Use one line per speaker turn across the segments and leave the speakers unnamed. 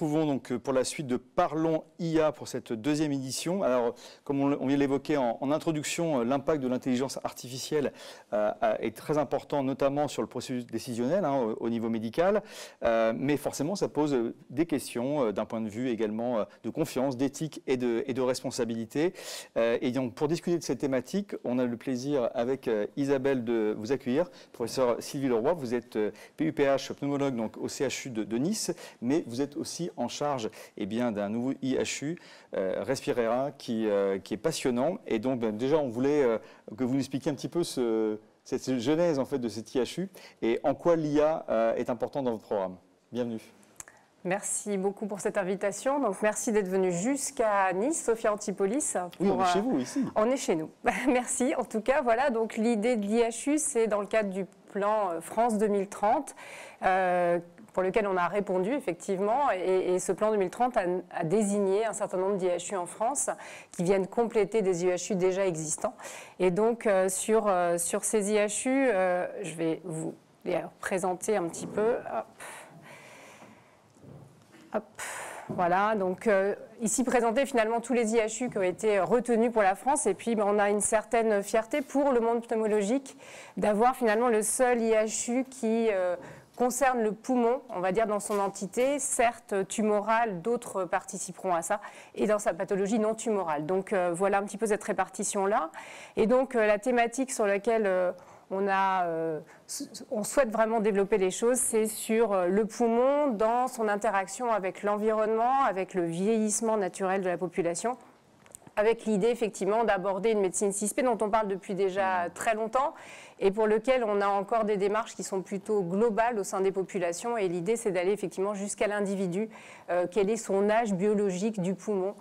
retrouvons donc pour la suite de Parlons IA pour cette deuxième édition. Alors, comme on vient de l'évoquer en introduction, l'impact de l'intelligence artificielle est très important, notamment sur le processus décisionnel au niveau médical. Mais forcément, ça pose des questions d'un point de vue également de confiance, d'éthique et de responsabilité. Et donc, pour discuter de cette thématique, on a le plaisir avec Isabelle de vous accueillir. Professeur Sylvie Leroy, vous êtes PUPH, pneumologue donc, au CHU de Nice, mais vous êtes aussi en charge d'un nouveau IHU, Respirera, qui est passionnant. Et donc, déjà, on voulait que vous nous expliquiez un petit peu cette genèse en fait, de cet IHU et en quoi l'IA est important dans votre programme. Bienvenue.
Merci beaucoup pour cette invitation. Donc, merci d'être venu jusqu'à Nice, Sophia Antipolis.
Oui, on est chez vous ici.
On est chez nous. Merci. En tout cas, voilà. Donc, l'idée de l'IHU, c'est dans le cadre du plan France 2030, pour lequel on a répondu effectivement. Et ce plan 2030 a désigné un certain nombre d'IHU en France qui viennent compléter des IHU déjà existants. Et donc, sur ces IHU, je vais vous les présenter un petit peu. Hop. Hop, voilà, donc ici présenté finalement tous les IHU qui ont été retenus pour la France et puis on a une certaine fierté pour le monde pneumologique d'avoir finalement le seul IHU qui concerne le poumon, on va dire dans son entité, certes tumorale, d'autres participeront à ça, et dans sa pathologie non tumorale. Donc voilà un petit peu cette répartition-là. Et donc la thématique sur laquelle on souhaite vraiment développer les choses, c'est sur le poumon dans son interaction avec l'environnement, avec le vieillissement naturel de la population, avec l'idée effectivement d'aborder une médecine 6P dont on parle depuis déjà très longtemps et pour lequel on a encore des démarches qui sont plutôt globales au sein des populations. Et l'idée, c'est d'aller effectivement jusqu'à l'individu, quel est son âge biologique du poumon,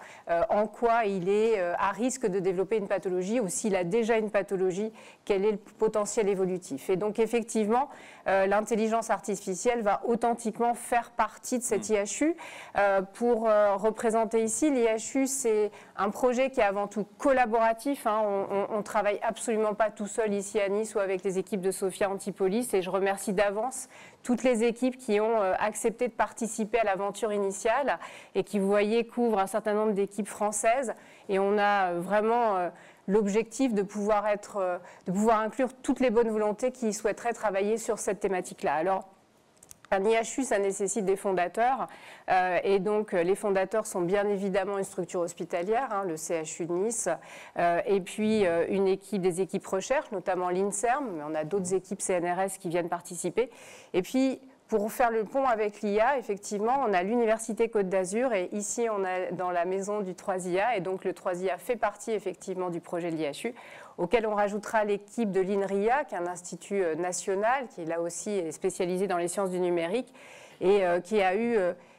en quoi il est à risque de développer une pathologie ou s'il a déjà une pathologie, quel est le potentiel évolutif. Et donc effectivement, l'intelligence artificielle va authentiquement faire partie de cet IHU. Pour représenter ici, l'IHU, c'est un projet qui est avant tout collaboratif. On ne travaille absolument pas tout seul ici à Nice ou avec les équipes de Sophia Antipolis et je remercie d'avance toutes les équipes qui ont accepté de participer à l'aventure initiale et qui, vous voyez, couvrent un certain nombre d'équipes françaises et on a vraiment l'objectif de pouvoir inclure toutes les bonnes volontés qui souhaiteraient travailler sur cette thématique-là. Alors, un IHU, ça nécessite des fondateurs et donc les fondateurs sont bien évidemment une structure hospitalière, le CHU de Nice, et puis des équipes recherche, notamment l'INSERM, mais on a d'autres équipes CNRS qui viennent participer. Et puis, pour faire le pont avec l'IA, effectivement, on a l'Université Côte d'Azur et ici, on est dans la maison du 3IA et donc le 3IA fait partie effectivement du projet de l'IHU, auquel on rajoutera l'équipe de l'INRIA, qui est un institut national, qui là aussi est spécialisé dans les sciences du numérique et qui a eu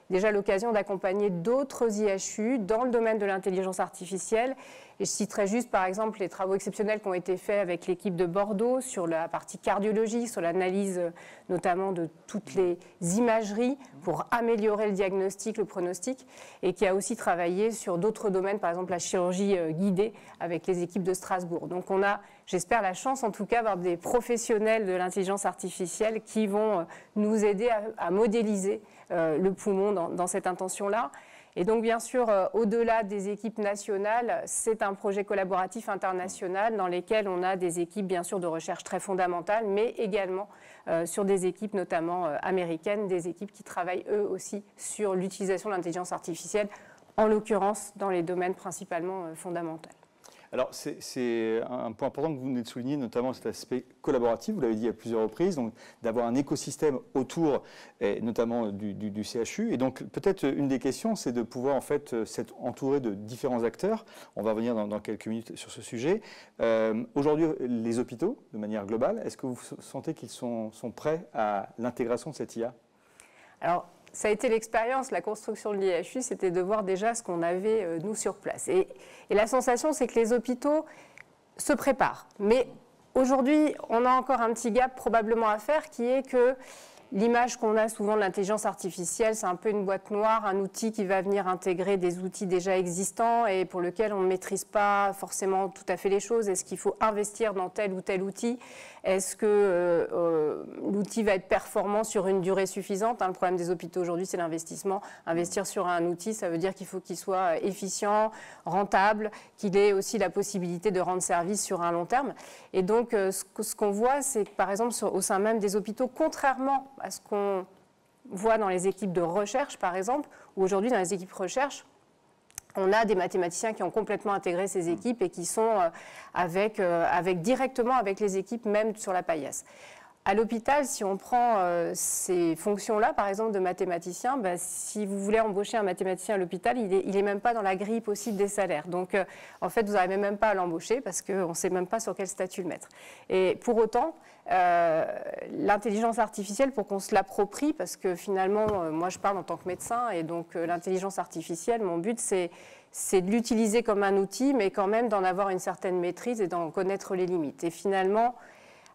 déjà l'occasion d'accompagner d'autres IHU dans le domaine de l'intelligence artificielle. Et je citerai juste par exemple les travaux exceptionnels qui ont été faits avec l'équipe de Bordeaux sur la partie cardiologie, sur l'analyse notamment de toutes les imageries pour améliorer le diagnostic, le pronostic, et qui a aussi travaillé sur d'autres domaines, par exemple la chirurgie guidée avec les équipes de Strasbourg. Donc on a, j'espère, la chance en tout cas d'avoir des professionnels de l'intelligence artificielle qui vont nous aider à modéliser le poumon dans cette intention-là. Et donc, bien sûr, au-delà des équipes nationales, c'est un projet collaboratif international dans lequel on a des équipes, bien sûr, de recherche très fondamentales, mais également sur des équipes, notamment américaines, des équipes qui travaillent, eux aussi, sur l'utilisation de l'intelligence artificielle, en l'occurrence dans les domaines principalement fondamentaux.
Alors, c'est un point important que vous venez de souligner, notamment cet aspect collaboratif, vous l'avez dit à plusieurs reprises, donc d'avoir un écosystème autour, et notamment du CHU. Et donc, peut-être une des questions, c'est de pouvoir en fait s'être entouré de différents acteurs. On va revenir dans quelques minutes sur ce sujet. Aujourd'hui, les hôpitaux, de manière globale, est-ce que vous sentez qu'ils sont prêts à l'intégration de cette IA ?
Alors, ça a été l'expérience, la construction de l'IHU, c'était de voir déjà ce qu'on avait, nous, sur place. Et la sensation, c'est que les hôpitaux se préparent. Mais aujourd'hui, on a encore un petit gap probablement à faire, qui est que L'image qu'on a souvent de l'intelligence artificielle, c'est un peu une boîte noire, un outil qui va venir intégrer des outils déjà existants et pour lequel on ne maîtrise pas forcément tout à fait les choses. Est-ce qu'il faut investir dans tel ou tel outil? Est-ce que l'outil va être performant sur une durée suffisante? Le problème des hôpitaux aujourd'hui, c'est l'investissement. Investir sur un outil, ça veut dire qu'il faut qu'il soit efficient, rentable, qu'il ait aussi la possibilité de rendre service sur un long terme. Et donc, ce qu'on voit, c'est que par exemple, au sein même des hôpitaux, contrairement à ce qu'on voit dans les équipes de recherche, par exemple, où aujourd'hui, dans les équipes recherche, on a des mathématiciens qui ont complètement intégré ces équipes et qui sont directement avec les équipes, même sur la paillasse. À l'hôpital, si on prend ces fonctions-là, par exemple, de mathématicien, si vous voulez embaucher un mathématicien à l'hôpital, il n'est même pas dans la grille possible des salaires. Donc, en fait, vous n'arrivez même pas à l'embaucher parce qu'on ne sait même pas sur quel statut le mettre. Et pour autant, l'intelligence artificielle, pour qu'on se l'approprie, parce que finalement, moi, je parle en tant que médecin, et donc l'intelligence artificielle, mon but, c'est de l'utiliser comme un outil, mais quand même d'en avoir une certaine maîtrise et d'en connaître les limites. Et finalement,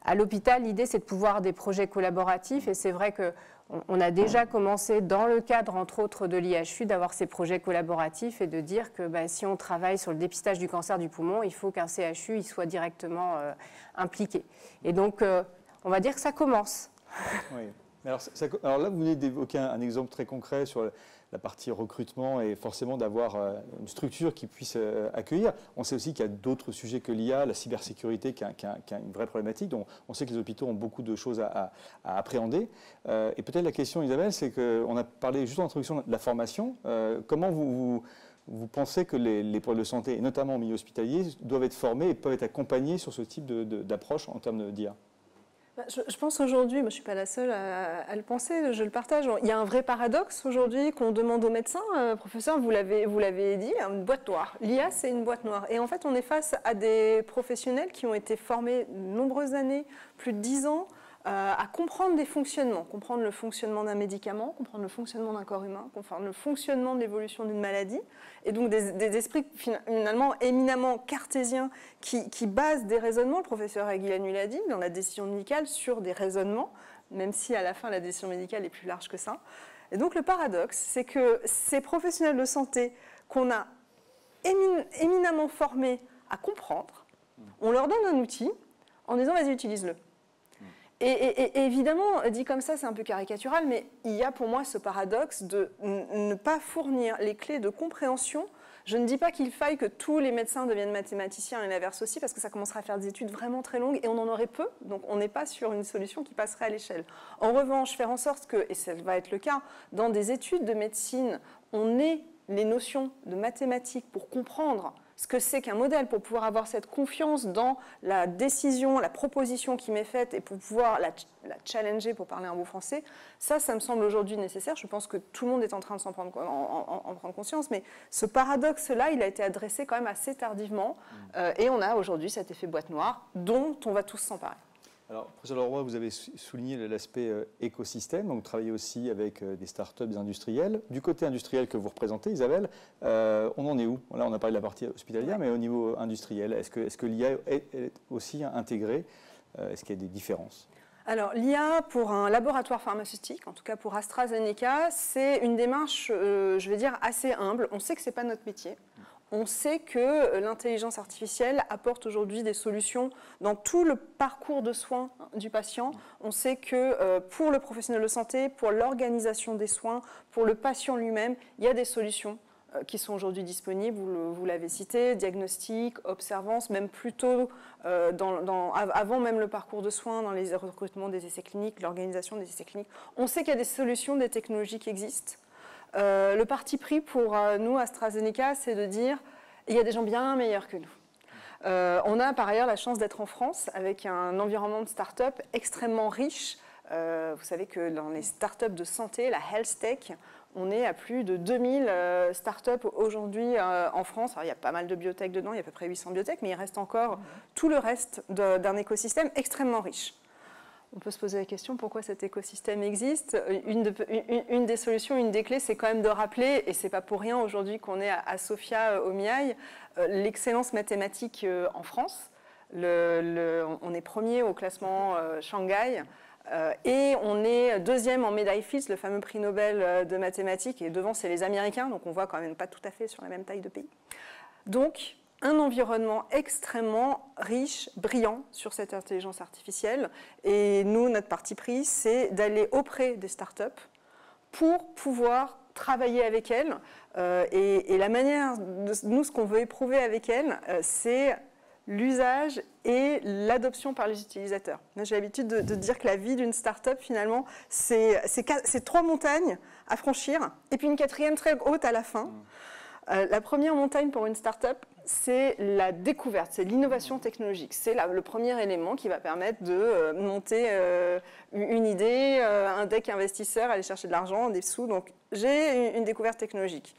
à l'hôpital, l'idée, c'est de pouvoir avoir des projets collaboratifs. Et c'est vrai qu'on a déjà commencé, dans le cadre, entre autres, de l'IHU, d'avoir ces projets collaboratifs et de dire que si on travaille sur le dépistage du cancer du poumon, il faut qu'un CHU y soit directement impliqué. Et donc, on va dire que ça commence.
Oui. Alors là, vous venez d'évoquer un exemple très concret sur la partie recrutement et forcément d'avoir une structure qui puisse accueillir. On sait aussi qu'il y a d'autres sujets que l'IA, la cybersécurité qui a une vraie problématique. Donc on sait que les hôpitaux ont beaucoup de choses à appréhender. Et peut-être la question, Isabelle, c'est qu'on a parlé juste en introduction de la formation. Comment vous pensez que les pôles de santé, et notamment au milieu hospitalier, doivent être formés et peuvent être accompagnés sur ce type d'approche en termes d'IA?
Je pense aujourd'hui, moi je ne suis pas la seule à le penser, je le partage. Il y a un vrai paradoxe aujourd'hui qu'on demande aux médecins. Professeur, vous l'avez dit, une boîte noire. L'IA, c'est une boîte noire. Et en fait, on est face à des professionnels qui ont été formés de nombreuses années, plus de 10 ans, à comprendre des fonctionnements, comprendre le fonctionnement d'un médicament, comprendre le fonctionnement d'un corps humain, comprendre le fonctionnement de l'évolution d'une maladie, et donc des esprits finalement éminemment cartésiens qui basent des raisonnements, le professeur Aguilanu l'a dit, dans la décision médicale, sur des raisonnements, même si à la fin la décision médicale est plus large que ça. Et donc le paradoxe, c'est que ces professionnels de santé qu'on a éminemment formés à comprendre, on leur donne un outil en disant vas-y, utilise-le. Et évidemment, dit comme ça, c'est un peu caricatural, mais il y a pour moi ce paradoxe de ne pas fournir les clés de compréhension. Je ne dis pas qu'il faille que tous les médecins deviennent mathématiciens et l'inverse aussi, parce que ça commencerait à faire des études vraiment très longues et on en aurait peu, donc on n'est pas sur une solution qui passerait à l'échelle. En revanche, faire en sorte que, et ça va être le cas, dans des études de médecine, on ait les notions de mathématiques pour comprendre ce que c'est qu'un modèle, pour pouvoir avoir cette confiance dans la décision, la proposition qui m'est faite et pour pouvoir la challenger, pour parler un mot français, ça me semble aujourd'hui nécessaire. Je pense que tout le monde est en train de en prendre conscience, mais ce paradoxe-là, il a été adressé quand même assez tardivement et on a aujourd'hui cet effet boîte noire dont on va tous s'emparer.
Alors, professeur Leroy, vous avez souligné l'aspect écosystème, donc vous travaillez aussi avec des startups, des industriels. Du côté industriel que vous représentez, Isabelle, on en est où? Là, on a parlé de la partie hospitalière, mais au niveau industriel, est-ce que l'IA est aussi intégrée? Est-ce qu'il y a des différences?
Alors, l'IA pour un laboratoire pharmaceutique, en tout cas pour AstraZeneca, c'est une démarche, je vais dire, assez humble. On sait que ce n'est pas notre métier. On sait que l'intelligence artificielle apporte aujourd'hui des solutions dans tout le parcours de soins du patient. On sait que pour le professionnel de santé, pour l'organisation des soins, pour le patient lui-même, il y a des solutions qui sont aujourd'hui disponibles, vous l'avez cité, diagnostic, observance, même plutôt avant même le parcours de soins, dans les recrutements des essais cliniques, l'organisation des essais cliniques. On sait qu'il y a des solutions, des technologies qui existent. Le parti pris pour nous, AstraZeneca, c'est de dire il y a des gens bien meilleurs que nous. On a par ailleurs la chance d'être en France avec un environnement de start-up extrêmement riche. Vous savez que dans les start-up de santé, la health tech, on est à plus de 2000 start-up aujourd'hui en France. Alors, il y a pas mal de biotech dedans, il y a à peu près 800 biotech, mais il reste encore tout le reste d'un écosystème extrêmement riche. On peut se poser la question pourquoi cet écosystème existe. Une des solutions, une des clés, c'est quand même de rappeler, et c'est pas pour rien aujourd'hui qu'on est à Sophia au MIAI, l'excellence mathématique en France. On est premier au classement Shanghai. Et on est deuxième en médaille Fields, le fameux prix Nobel de mathématiques, et devant c'est les Américains, donc on voit quand même pas tout à fait sur la même taille de pays. Donc un environnement extrêmement riche, brillant sur cette intelligence artificielle, et nous, notre parti pris, c'est d'aller auprès des startups pour pouvoir travailler avec elles, et la manière, nous ce qu'on veut éprouver avec elles, c'est l'usage et l'adoption par les utilisateurs. J'ai l'habitude de dire que la vie d'une start-up, finalement, c'est 3 montagnes à franchir, et puis une 4e très haute à la fin. La première montagne pour une start-up, c'est la découverte, c'est l'innovation technologique. C'est le premier élément qui va permettre de monter une idée, un deck investisseur, aller chercher de l'argent, des sous. Donc, j'ai une découverte technologique.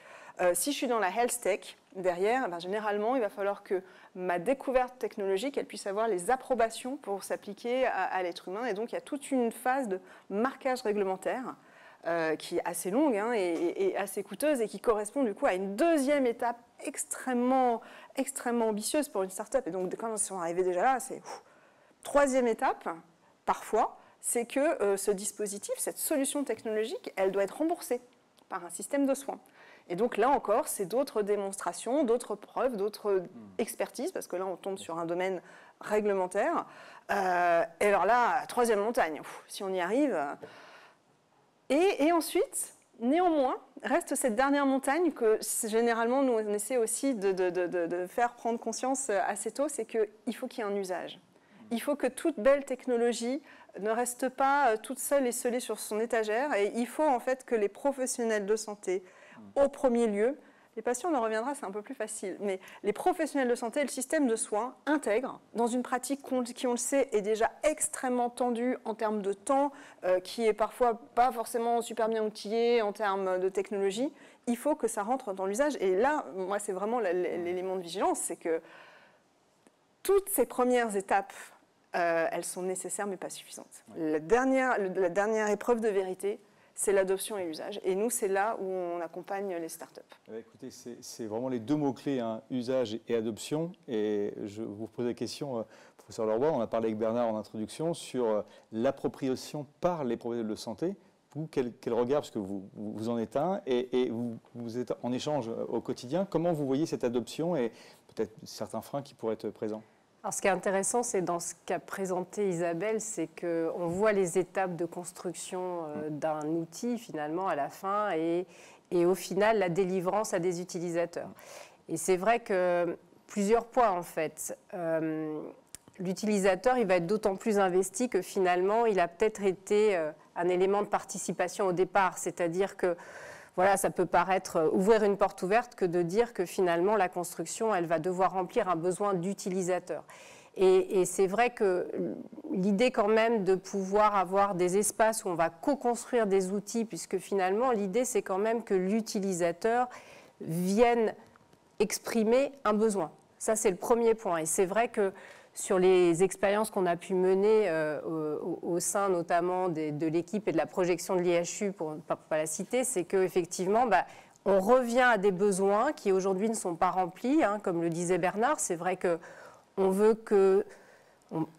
Si je suis dans la health tech, derrière, généralement, il va falloir que ma découverte technologique, elle puisse avoir les approbations pour s'appliquer à l'être humain. Et donc, il y a toute une phase de marquage réglementaire qui est assez longue et assez coûteuse et qui correspond du coup à une deuxième étape extrêmement ambitieuse pour une start-up. Et donc, quand ils sont arrivés déjà là, c'est... Troisième étape, parfois, c'est que ce dispositif, cette solution technologique, elle doit être remboursée par un système de soins. Et donc là encore, c'est d'autres démonstrations, d'autres preuves, d'autres expertises, parce que là, on tombe sur un domaine réglementaire. Et alors là, troisième montagne, si on y arrive... Et ensuite, néanmoins, reste cette dernière montagne que généralement nous on essaie aussi de faire prendre conscience assez tôt, c'est qu'il faut qu'il y ait un usage. Il faut que toute belle technologie ne reste pas toute seule et scellée sur son étagère, et il faut en fait que les professionnels de santé, au premier lieu, les patients, on en reviendra, c'est un peu plus facile, mais les professionnels de santé et le système de soins intègrent dans une pratique qui, on le sait, est déjà extrêmement tendue en termes de temps, qui est parfois pas forcément super bien outillée en termes de technologie. Il faut que ça rentre dans l'usage. Et là, moi, c'est vraiment l'élément de vigilance, c'est que toutes ces premières étapes, elles sont nécessaires mais pas suffisantes. Ouais. La dernière épreuve de vérité, c'est l'adoption et l'usage. Et nous, c'est là où on accompagne les startups.
Écoutez, c'est vraiment les deux mots-clés, usage et adoption. Et je vous pose la question, professeur Lorbois, on a parlé avec Bernard en introduction sur l'appropriation par les professionnels de santé. Vous, quel regard, parce que vous en êtes un, et vous êtes en échange au quotidien, comment vous voyez cette adoption et peut-être certains freins qui pourraient être présents ?
Alors, ce qui est intéressant, c'est dans ce qu'a présenté Isabelle, c'est qu'on voit les étapes de construction d'un outil, finalement, à la fin, et au final, la délivrance à des utilisateurs. Et c'est vrai que plusieurs points, en fait. L'utilisateur, il va être d'autant plus investi que, finalement, il a peut-être été un élément de participation au départ. C'est-à-dire que, voilà, ça peut paraître ouvrir une porte ouverte que de dire que finalement la construction, elle va devoir remplir un besoin d'utilisateur. Et c'est vrai que l'idée quand même de pouvoir avoir des espaces où on va co-construire des outils, puisque finalement l'idée c'est quand même que l'utilisateur vienne exprimer un besoin. Ça c'est le premier point. Et c'est vrai que sur les expériences qu'on a pu mener au sein notamment de l'équipe et de la projection de l'IHU, pour ne pas la citer, c'est qu'effectivement, on revient à des besoins qui aujourd'hui ne sont pas remplis, comme le disait Bernard. C'est vrai qu'on veut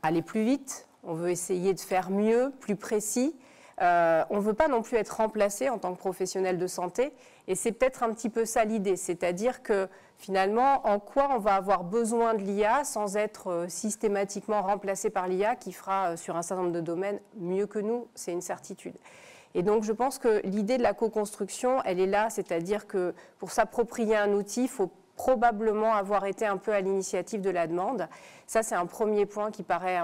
aller plus vite, on veut essayer de faire mieux, plus précis. On ne veut pas non plus être remplacé en tant que professionnel de santé. Et c'est peut-être un petit peu ça l'idée, c'est-à-dire que finalement, en quoi on va avoir besoin de l'IA sans être systématiquement remplacé par l'IA qui fera sur un certain nombre de domaines mieux que nous, c'est une certitude. Et donc je pense que l'idée de la co-construction, elle est là, c'est-à-dire que pour s'approprier un outil, il faut probablement avoir été un peu à l'initiative de la demande. Ça, c'est un premier point qui paraît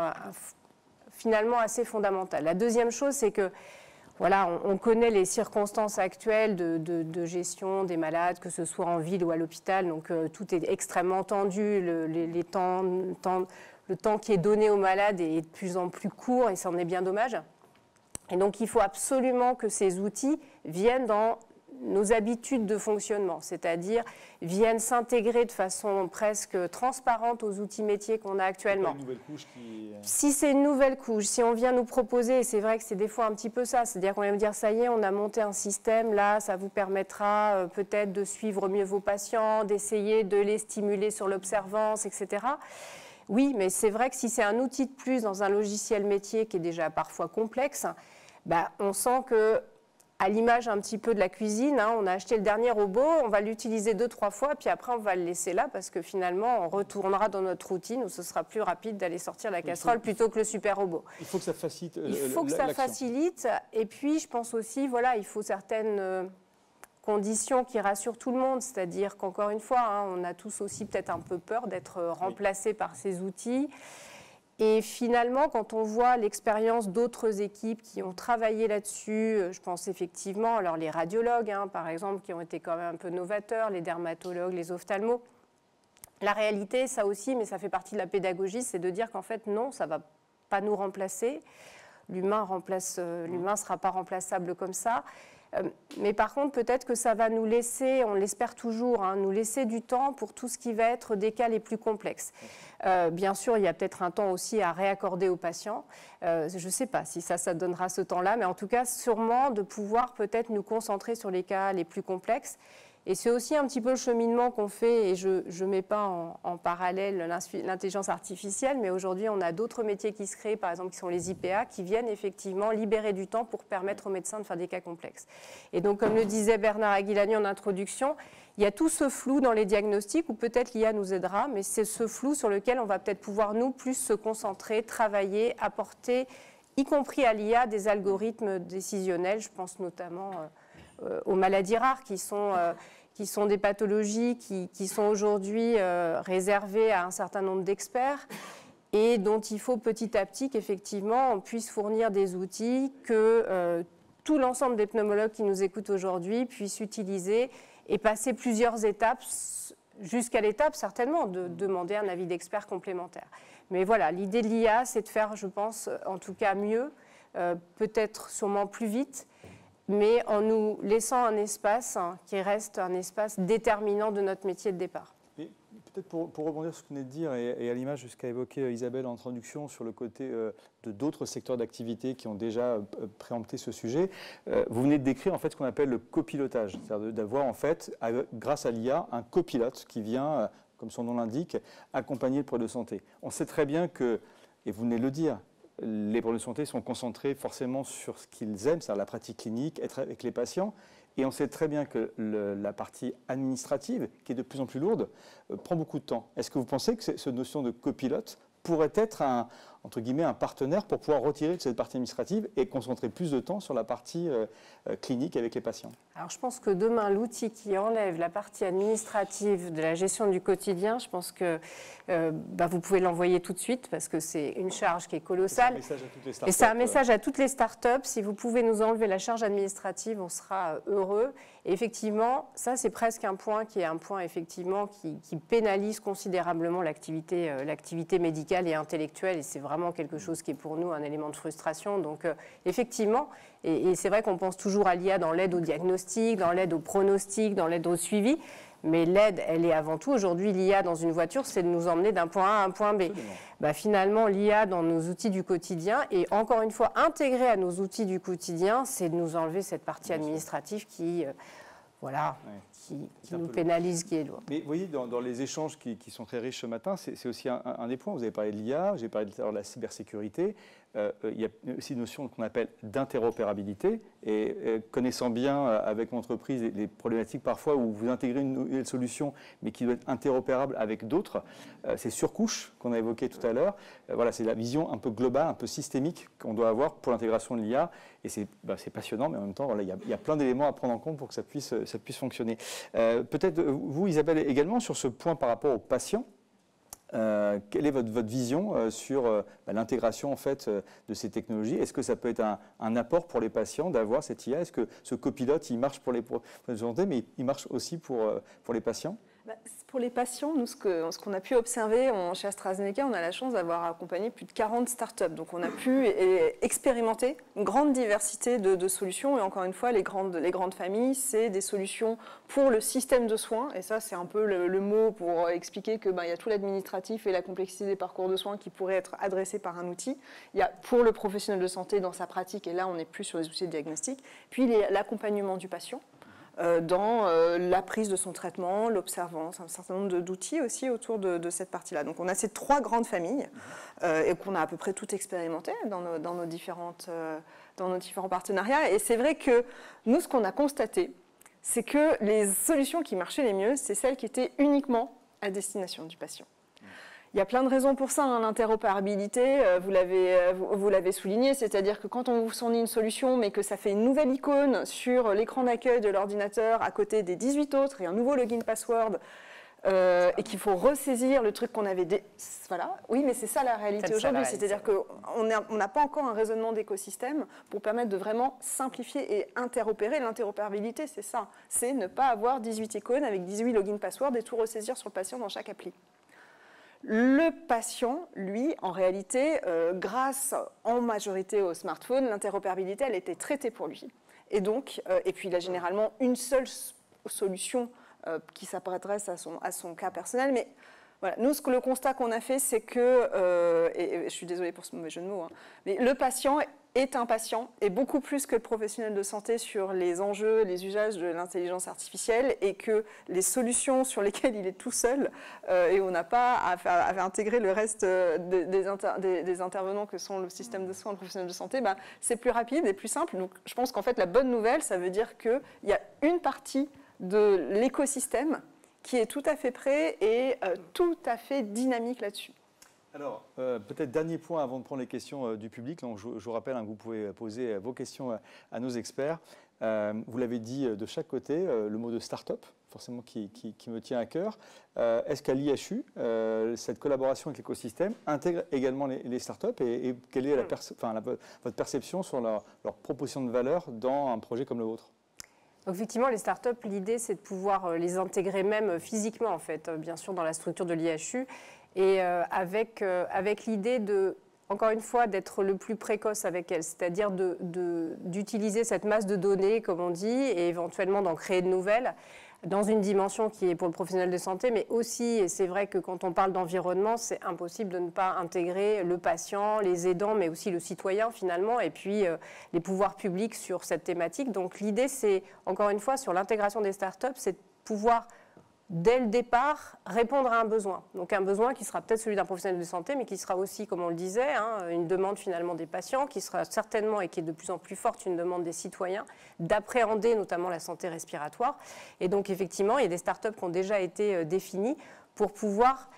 finalement assez fondamental. La deuxième chose, c'est que voilà, on connaît les circonstances actuelles de gestion des malades, que ce soit en ville ou à l'hôpital, donc tout est extrêmement tendu, le temps qui est donné aux malades est de plus en plus court et c'en est bien dommage. Et donc il faut absolument que ces outils viennent dans nos habitudes de fonctionnement, c'est-à-dire viennent s'intégrer de façon presque transparente aux outils métiers qu'on a actuellement.
Une nouvelle couche qui...
Si c'est une nouvelle couche, si on vient nous proposer, et c'est vrai que c'est des fois un petit peu ça, c'est-à-dire qu'on va me dire ça y est, on a monté un système, là ça vous permettra peut-être de suivre mieux vos patients, d'essayer de les stimuler sur l'observance, etc. Oui, mais c'est vrai que si c'est un outil de plus dans un logiciel métier qui est déjà parfois complexe, bah, on sent que, à l'image un petit peu de la cuisine, hein, on a acheté le dernier robot, on va l'utiliser 2-3 fois, puis après on va le laisser là parce que finalement on retournera dans notre routine où ce sera plus rapide d'aller sortir la casserole plutôt que le super robot.
Il faut que ça facilite
Il faut que ça facilite, et puis je pense aussi, voilà, il faut certaines conditions qui rassurent tout le monde, c'est-à-dire qu'encore une fois, hein, on a tous aussi peut-être un peu peur d'être remplacés par ces outils. Et finalement, quand on voit l'expérience d'autres équipes qui ont travaillé là-dessus, je pense effectivement, alors les radiologues, hein, par exemple, qui ont été quand même un peu novateurs, les dermatologues, les ophtalmos. La réalité, ça aussi, mais ça fait partie de la pédagogie, c'est de dire qu'en fait, non, ça ne va pas nous remplacer. L'humain ne sera pas remplaçable comme ça. Mais par contre, peut-être que ça va nous laisser, on l'espère toujours, hein, nous laisser du temps pour tout ce qui va être des cas les plus complexes. Bien sûr, il y a peut-être un temps aussi à réaccorder aux patients. Je ne sais pas si ça donnera ce temps-là, mais en tout cas, sûrement de pouvoir peut-être nous concentrer sur les cas les plus complexes. Et c'est aussi un petit peu le cheminement qu'on fait, et je ne mets pas en parallèle l'intelligence artificielle, mais aujourd'hui, on a d'autres métiers qui se créent, par exemple, qui sont les IPA, qui viennent effectivement libérer du temps pour permettre aux médecins de faire des cas complexes. Et donc, comme le disait Bernard Aguilani en introduction, il y a tout ce flou dans les diagnostics, où peut-être l'IA nous aidera, mais c'est ce flou sur lequel on va peut-être pouvoir, nous, plus se concentrer, travailler, apporter, y compris à l'IA, des algorithmes décisionnels. Je pense notamment aux maladies rares qui sont des pathologies qui sont aujourd'hui réservées à un certain nombre d'experts et dont il faut petit à petit qu'effectivement on puisse fournir des outils que tout l'ensemble des pneumologues qui nous écoutent aujourd'hui puissent utiliser et passer plusieurs étapes jusqu'à l'étape certainement de demander un avis d'expert complémentaire. Mais voilà, l'idée de l'IA, c'est de faire, je pense, en tout cas mieux, peut-être sûrement plus vite, mais en nous laissant un espace qui reste un espace déterminant de notre métier de départ.
Et peut-être pour rebondir sur ce que vous venez de dire, et à l'image de ce qu'a évoqué Isabelle en introduction sur le côté de d'autres secteurs d'activité qui ont déjà préempté ce sujet, vous venez de décrire en fait ce qu'on appelle le copilotage, c'est-à-dire d'avoir en fait, grâce à l'IA, un copilote qui vient, comme son nom l'indique, accompagner le pro de santé. On sait très bien que, et vous venez de le dire, les pros de santé sont concentrés forcément sur ce qu'ils aiment, c'est-à-dire la pratique clinique, être avec les patients. Et on sait très bien que la partie administrative, qui est de plus en plus lourde, prend beaucoup de temps. Est-ce que vous pensez que cette notion de copilote pourrait être entre guillemets, un partenaire pour pouvoir retirer de cette partie administrative et concentrer plus de temps sur la partie clinique avec les patients?
Alors je pense que demain, l'outil qui enlève la partie administrative de la gestion du quotidien, je pense que vous pouvez l'envoyer tout de suite parce que c'est une charge qui est colossale. Et c'est un message à toutes les startups. Si vous pouvez nous enlever la charge administrative, on sera heureux. Et effectivement, ça c'est presque un point qui est un point effectivement qui pénalise considérablement l'activité médicale et intellectuelle. Et c'est vraiment quelque chose qui est pour nous un élément de frustration. Donc effectivement, et c'est vrai qu'on pense toujours à l'IA dans l'aide au diagnostic, dans l'aide au pronostic, dans l'aide au suivi, mais l'aide, elle est avant tout, aujourd'hui l'IA dans une voiture, c'est de nous emmener d'un point A à un point B. Finalement, l'IA dans nos outils du quotidien, et encore une fois, intégrée à nos outils du quotidien, c'est de nous enlever cette partie administrative qui nous pénalise, qui est lourde.
Mais vous voyez, dans les échanges qui sont très riches ce matin, c'est aussi un des points. Vous avez parlé de l'IA, j'ai parlé de la cybersécurité. Il y a aussi une notion qu'on appelle d'interopérabilité. Et connaissant bien avec mon entreprise les problématiques parfois où vous intégrez une nouvelle solution, mais qui doit être interopérable avec d'autres, ces surcouches qu'on a évoquées tout à l'heure, voilà, c'est la vision un peu globale, un peu systémique qu'on doit avoir pour l'intégration de l'IA. Et c'est passionnant, mais en même temps, voilà, il y a plein d'éléments à prendre en compte pour que ça puisse fonctionner. Peut-être vous, Isabelle, également sur ce point par rapport aux patients. Quelle est votre vision sur l'intégration en fait, de ces technologies? Est-ce que ça peut être un apport pour les patients d'avoir cette IA? Est-ce que ce copilote, il marche pour les professionnels de santé, mais il marche aussi pour les patients?
Pour les patients, nous, ce qu'on a pu observer chez AstraZeneca, on a la chance d'avoir accompagné plus de 40 startups. Donc, on a pu expérimenter une grande diversité de solutions. Et encore une fois, les grandes familles, c'est des solutions pour le système de soins. Et ça, c'est un peu le mot pour expliquer qu'il y a tout l'administratif et la complexité des parcours de soins qui pourraient être adressés par un outil. Il y a pour le professionnel de santé dans sa pratique, et là, on n'est plus sur les outils de diagnostic. Puis, l'accompagnement du patient. dans la prise de son traitement, l'observance, un certain nombre d'outils aussi autour de cette partie-là. Donc on a ces 3 grandes familles et qu'on a à peu près toutes expérimentées dans nos différents partenariats. Et c'est vrai que nous, ce qu'on a constaté, c'est que les solutions qui marchaient les mieux, c'est celles qui étaient uniquement à destination du patient. Il y a plein de raisons pour ça, hein. L'interopérabilité, vous l'avez souligné, c'est-à-dire que quand on vous fournit une solution, mais que ça fait une nouvelle icône sur l'écran d'accueil de l'ordinateur à côté des 18 autres et un nouveau login password, et qu'il faut ressaisir le truc qu'on avait... Voilà. Oui, mais c'est ça la réalité aujourd'hui, c'est-à-dire qu'on n'a pas encore un raisonnement d'écosystème pour permettre de vraiment simplifier et interopérer. L'interopérabilité, c'est ça, c'est ne pas avoir 18 icônes avec 18 login password et tout ressaisir sur le patient dans chaque appli. Le patient, lui, en réalité, grâce en majorité au smartphone, l'interopérabilité, elle était traitée pour lui. Et donc, et puis il a généralement une seule solution qui s'adresse à son cas personnel. Mais voilà, nous, le constat qu'on a fait, c'est que, et je suis désolée pour ce mauvais jeu de mots, hein, mais le patient est un patient, et beaucoup plus que le professionnel de santé sur les enjeux, les usages de l'intelligence artificielle, et que les solutions sur lesquelles il est tout seul, et on n'a pas à intégrer le reste des intervenants que sont le système de soins, le professionnel de santé, bah, c'est plus rapide et plus simple. Donc je pense qu'en fait, la bonne nouvelle, ça veut dire qu'il y a une partie de l'écosystème qui est tout à fait prêt et tout à fait dynamique là-dessus.
Alors, peut-être dernier point avant de prendre les questions du public. Donc, je vous rappelle que vous pouvez poser vos questions à nos experts. Vous l'avez dit de chaque côté, le mot de start-up, forcément qui me tient à cœur. Est-ce qu'à l'IHU, cette collaboration avec l'écosystème intègre également les start-up et quelle est votre perception sur leur proposition de valeur dans un projet comme le vôtre ?
Donc effectivement, les startups, l'idée, c'est de pouvoir les intégrer même physiquement, en fait, bien sûr, dans la structure de l'IHU, et avec l'idée de, encore une fois, d'être le plus précoce avec elles, c'est-à-dire d'utiliser cette masse de données, comme on dit, et éventuellement d'en créer de nouvelles, dans une dimension qui est pour le professionnel de santé, mais aussi, et c'est vrai que quand on parle d'environnement, c'est impossible de ne pas intégrer le patient, les aidants, mais aussi le citoyen finalement, et puis les pouvoirs publics sur cette thématique. Donc l'idée, c'est, encore une fois, sur l'intégration des startups, c'est de pouvoir, dès le départ, répondre à un besoin. Donc un besoin qui sera peut-être celui d'un professionnel de santé, mais qui sera aussi, comme on le disait, hein, une demande finalement des patients, qui sera certainement, et qui est de plus en plus forte, une demande des citoyens, d'appréhender notamment la santé respiratoire. Et donc effectivement, il y a des startups qui ont déjà été définies pour pouvoir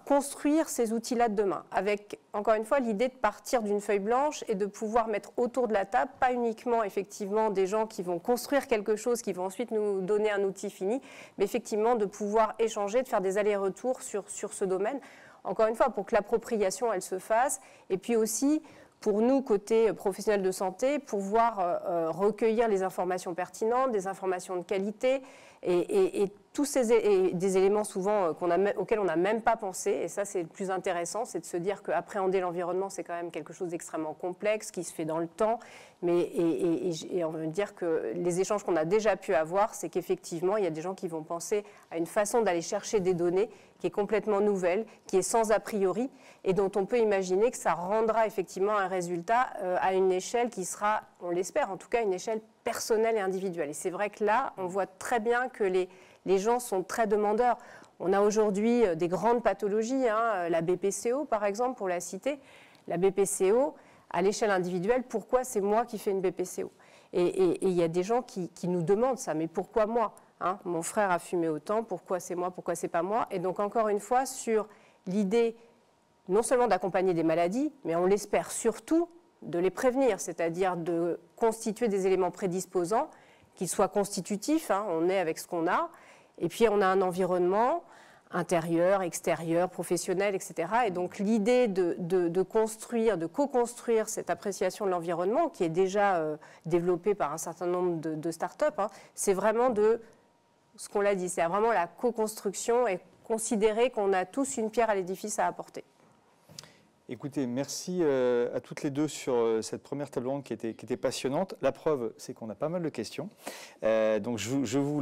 construire ces outils-là de demain, avec, encore une fois, l'idée de partir d'une feuille blanche et de pouvoir mettre autour de la table, pas uniquement, effectivement, des gens qui vont construire quelque chose, qui vont ensuite nous donner un outil fini, mais effectivement de pouvoir échanger, de faire des allers-retours sur ce domaine, encore une fois, pour que l'appropriation, elle se fasse, et puis aussi, pour nous, côté professionnels de santé, pouvoir recueillir les informations pertinentes, des informations de qualité, et tous des éléments souvent auxquels on n'a même pas pensé, et ça c'est le plus intéressant, c'est de se dire qu'appréhender l'environnement c'est quand même quelque chose d'extrêmement complexe, qui se fait dans le temps, et on veut dire que les échanges qu'on a déjà pu avoir, c'est qu'effectivement il y a des gens qui vont penser à une façon d'aller chercher des données qui est complètement nouvelle, qui est sans a priori, et dont on peut imaginer que ça rendra effectivement un résultat à une échelle qui sera, on l'espère en tout cas, une échelle personnelle et individuelle. Et c'est vrai que là, on voit très bien que les gens sont très demandeurs. On a aujourd'hui des grandes pathologies, hein, la BPCO par exemple, pour la citer. La BPCO, à l'échelle individuelle, pourquoi c'est moi qui fais une BPCO ? Et il y a des gens qui nous demandent ça, mais pourquoi moi ? Hein, mon frère a fumé autant, pourquoi c'est moi, pourquoi c'est pas moi ? Et donc encore une fois, sur l'idée non seulement d'accompagner des maladies, mais on l'espère surtout de les prévenir, c'est-à-dire de constituer des éléments prédisposants, qu'ils soient constitutifs, hein, on est avec ce qu'on a, et puis on a un environnement intérieur, extérieur, professionnel, etc. Et donc l'idée de construire, de co-construire cette appréciation de l'environnement, qui est déjà développée par un certain nombre de start-up, hein, c'est vraiment ce qu'on l'a dit, c'est vraiment la co-construction et considérer qu'on a tous une pierre à l'édifice à apporter.
Écoutez, merci à toutes les deux sur cette première table ronde qui était passionnante. La preuve, c'est qu'on a pas mal de questions. Donc, je vous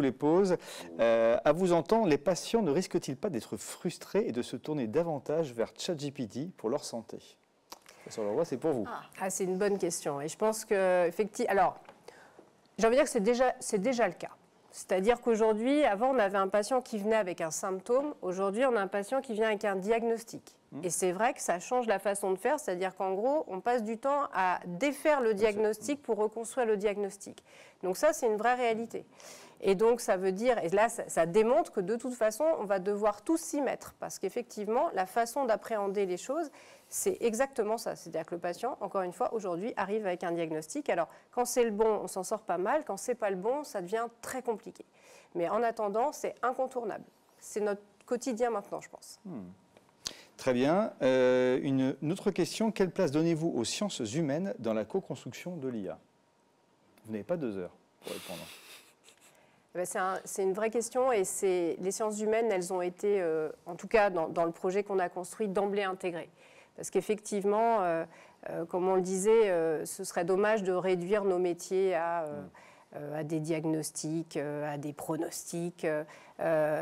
les pose. À vous entendre, les patients ne risquent-ils pas d'être frustrés et de se tourner davantage vers ChatGPT pour leur santé ? Sur le roi, c'est pour vous.
C'est une bonne question. Et je pense que, effectivement, alors, J'ai envie de dire que c'est déjà le cas. C'est-à-dire qu'aujourd'hui, avant, on avait un patient qui venait avec un symptôme. Aujourd'hui, on a un patient qui vient avec un diagnostic. Et c'est vrai que ça change la façon de faire. C'est-à-dire qu'en gros, on passe du temps à défaire le diagnostic pour reconstruire le diagnostic. Donc ça, c'est une vraie réalité. Et donc, ça veut dire, et là, ça démontre que de toute façon, on va devoir tous s'y mettre. Parce qu'effectivement, la façon d'appréhender les choses, c'est exactement ça. C'est-à-dire que le patient, encore une fois, aujourd'hui, arrive avec un diagnostic. Alors, quand c'est le bon, on s'en sort pas mal. Quand c'est pas le bon, ça devient très compliqué. Mais en attendant, c'est incontournable. C'est notre quotidien maintenant, je pense.
Très bien. Une autre question. Quelle place donnez-vous aux sciences humaines dans la co-construction de l'IA? Vous n'avez pas 2 heures pour répondre.
C'est une vraie question et les sciences humaines, elles ont été, en tout cas dans le projet qu'on a construit, d'emblée intégrées. Parce qu'effectivement, comme on le disait, ce serait dommage de réduire nos métiers à des diagnostics, à des pronostics.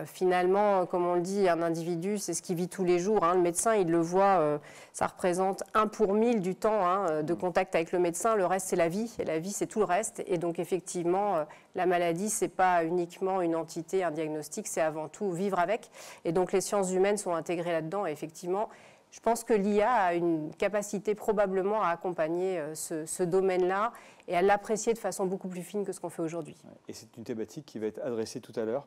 Finalement, comme on le dit, un individu, c'est ce qu'il vit tous les jours. Hein. Le médecin, il le voit, ça représente 1 pour 1000 du temps de contact avec le médecin. Le reste, c'est la vie. Et la vie, c'est tout le reste. Et donc, effectivement, la maladie, ce n'est pas uniquement une entité, un diagnostic, c'est avant tout vivre avec. Et donc, les sciences humaines sont intégrées là-dedans. Et effectivement, je pense que l'IA a une capacité probablement à accompagner ce domaine-là et à l'apprécier de façon beaucoup plus fine que ce qu'on fait aujourd'hui.
Et c'est une thématique qui va être adressée tout à l'heure.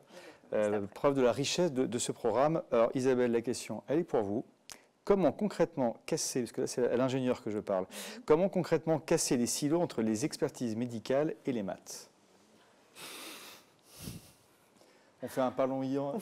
Preuve de la richesse de ce programme. Alors Isabelle, la question, elle est pour vous. Comment concrètement casser, parce que là c'est à l'ingénieur que je parle, comment concrètement casser les silos entre les expertises médicales et les maths? On fait un parlons IA,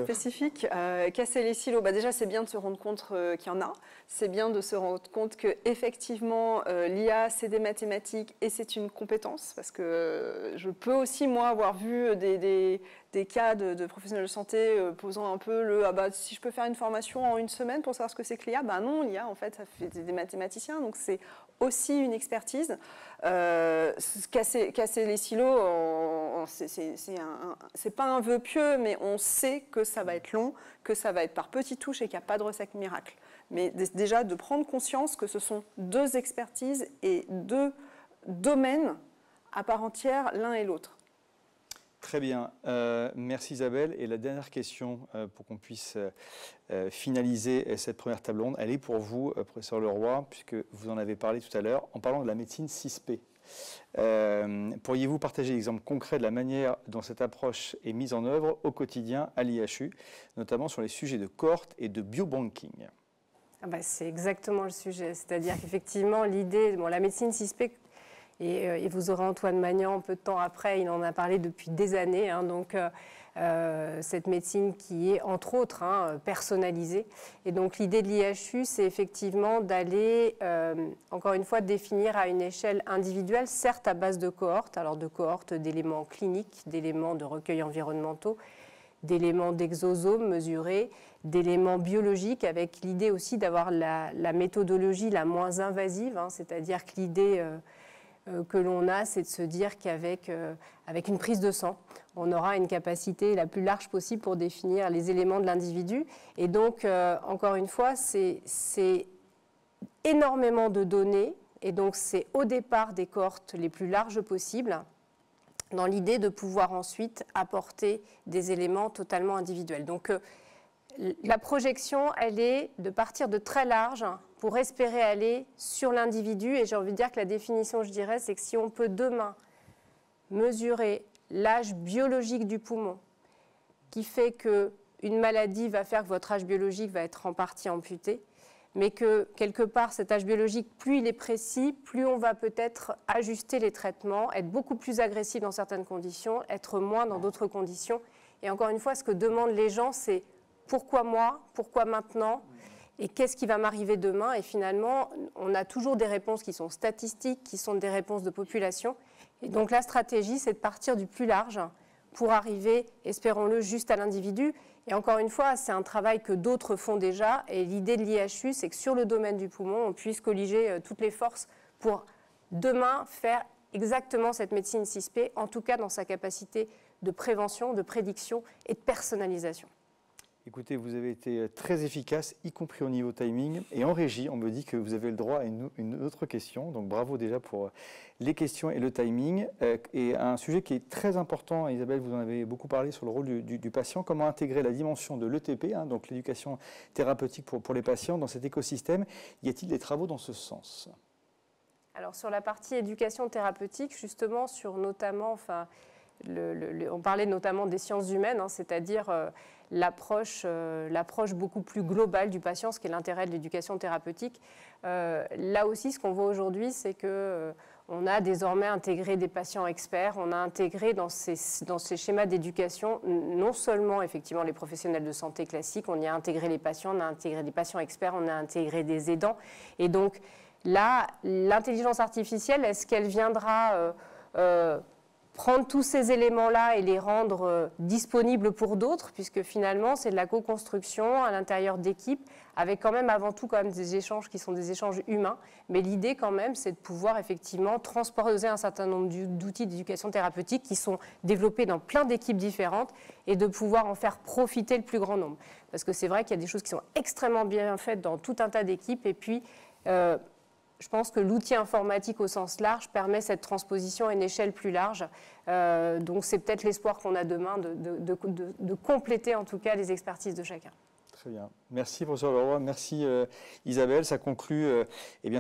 spécifique. Casser les silos, déjà c'est bien de se rendre compte qu'il y en a. C'est bien de se rendre compte qu'effectivement l'IA c'est des mathématiques et c'est une compétence. Parce que je peux aussi moi avoir vu des cas de professionnels de santé posant un peu si je peux faire une formation en 1 semaine pour savoir ce que c'est que l'IA, non, l'IA en fait ça fait des mathématiciens, donc c'est aussi une expertise. Casser les silos, c'est pas un vœu pieux, mais on sait que ça va être long, que ça va être par petites touches et qu'il n'y a pas de recette miracle. Mais déjà de prendre conscience que ce sont 2 expertises et 2 domaines à part entière l'un et l'autre.
Très bien. Merci Isabelle. Et la dernière question pour qu'on puisse finaliser cette première table ronde, elle est pour vous, professeur Leroy, puisque vous en avez parlé tout à l'heure, en parlant de la médecine 6P. Pourriez-vous partager l'exemple concret de la manière dont cette approche est mise en œuvre au quotidien à l'IHU, notamment sur les sujets de cohorte et de biobanking?
C'est exactement le sujet. C'est-à-dire qu'effectivement, l'idée, la médecine 6P, et vous aurez Antoine Magnan, peu de temps après, il en a parlé depuis des années. Donc, cette médecine qui est, entre autres, personnalisée. Et donc, l'idée de l'IHU, c'est effectivement d'aller, encore une fois, définir à une échelle individuelle, certes à base de cohortes, alors de cohortes d'éléments cliniques, d'éléments de recueil environnementaux, d'éléments d'exosomes mesurés, d'éléments biologiques, avec l'idée aussi d'avoir la méthodologie la moins invasive, c'est-à-dire que l'idée que l'on a, c'est de se dire qu'avec avec une prise de sang, on aura une capacité la plus large possible pour définir les éléments de l'individu. Et donc, encore une fois, c'est énormément de données, et donc c'est au départ des cohortes les plus larges possibles, dans l'idée de pouvoir ensuite apporter des éléments totalement individuels. Donc, la projection, elle est de partir de très large pour espérer aller sur l'individu. Et j'ai envie de dire que la définition, je dirais, c'est que si on peut demain mesurer l'âge biologique du poumon, qui fait qu'une maladie va faire que votre âge biologique va être en partie amputé, mais que quelque part, cet âge biologique, plus il est précis, plus on va peut-être ajuster les traitements, être beaucoup plus agressif dans certaines conditions, être moins dans d'autres conditions. Et encore une fois, ce que demandent les gens, c'est pourquoi moi, pourquoi maintenant, et qu'est-ce qui va m'arriver demain? Et finalement, on a toujours des réponses qui sont statistiques, qui sont des réponses de population. Et donc la stratégie, c'est de partir du plus large pour arriver, espérons-le, juste à l'individu. Et encore une fois, c'est un travail que d'autres font déjà. Et l'idée de l'IHU, c'est que sur le domaine du poumon, on puisse colliger toutes les forces pour demain faire exactement cette médecine 6P, en tout cas dans sa capacité de prévention, de prédiction et de personnalisation.
Écoutez, vous avez été très efficace, y compris au niveau timing. Et en régie, on me dit que vous avez le droit à une autre question. Donc bravo déjà pour les questions et le timing. Et un sujet qui est très important, Isabelle, vous en avez beaucoup parlé sur le rôle du patient. Comment intégrer la dimension de l'ETP, donc l'éducation thérapeutique pour les patients, dans cet écosystème? Y a-t-il des travaux dans ce sens?
Alors sur la partie éducation thérapeutique, justement, sur notamment, on parlait notamment des sciences humaines, c'est-à-dire l'approche beaucoup plus globale du patient, ce qui est l'intérêt de l'éducation thérapeutique. Là aussi, ce qu'on voit aujourd'hui, c'est qu'on a désormais intégré des patients experts, on a intégré dans ces schémas d'éducation non seulement effectivement les professionnels de santé classiques, on y a intégré les patients, on a intégré des patients experts, on a intégré des aidants. Et donc là, l'intelligence artificielle, est-ce qu'elle viendra prendre tous ces éléments-là et les rendre disponibles pour d'autres, puisque finalement, c'est de la co-construction à l'intérieur d'équipes, avec quand même avant tout des échanges qui sont des échanges humains. Mais l'idée quand même, c'est de pouvoir effectivement transposer un certain nombre d'outils d'éducation thérapeutique qui sont développés dans plein d'équipes différentes et de pouvoir en faire profiter le plus grand nombre. Parce que c'est vrai qu'il y a des choses qui sont extrêmement bien faites dans tout un tas d'équipes et puis je pense que l'outil informatique au sens large permet cette transposition à une échelle plus large. Donc c'est peut-être l'espoir qu'on a demain de compléter en tout cas les expertises de chacun.
Très bien. Merci professeur Leroy, merci Isabelle. Ça conclut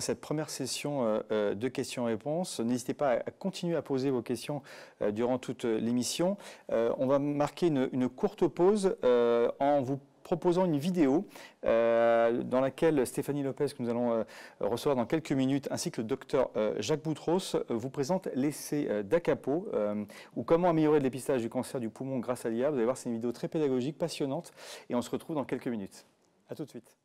cette première session de questions-réponses. N'hésitez pas à continuer à poser vos questions durant toute l'émission. On va marquer une courte pause en vous proposant une vidéo dans laquelle Stéphanie Lopez, que nous allons recevoir dans quelques minutes, ainsi que le docteur Jacques Boutros, vous présente l'essai d'Acapo, ou comment améliorer le dépistage du cancer du poumon grâce à l'IA. Vous allez voir, c'est une vidéo très pédagogique, passionnante, et on se retrouve dans quelques minutes. À tout de suite.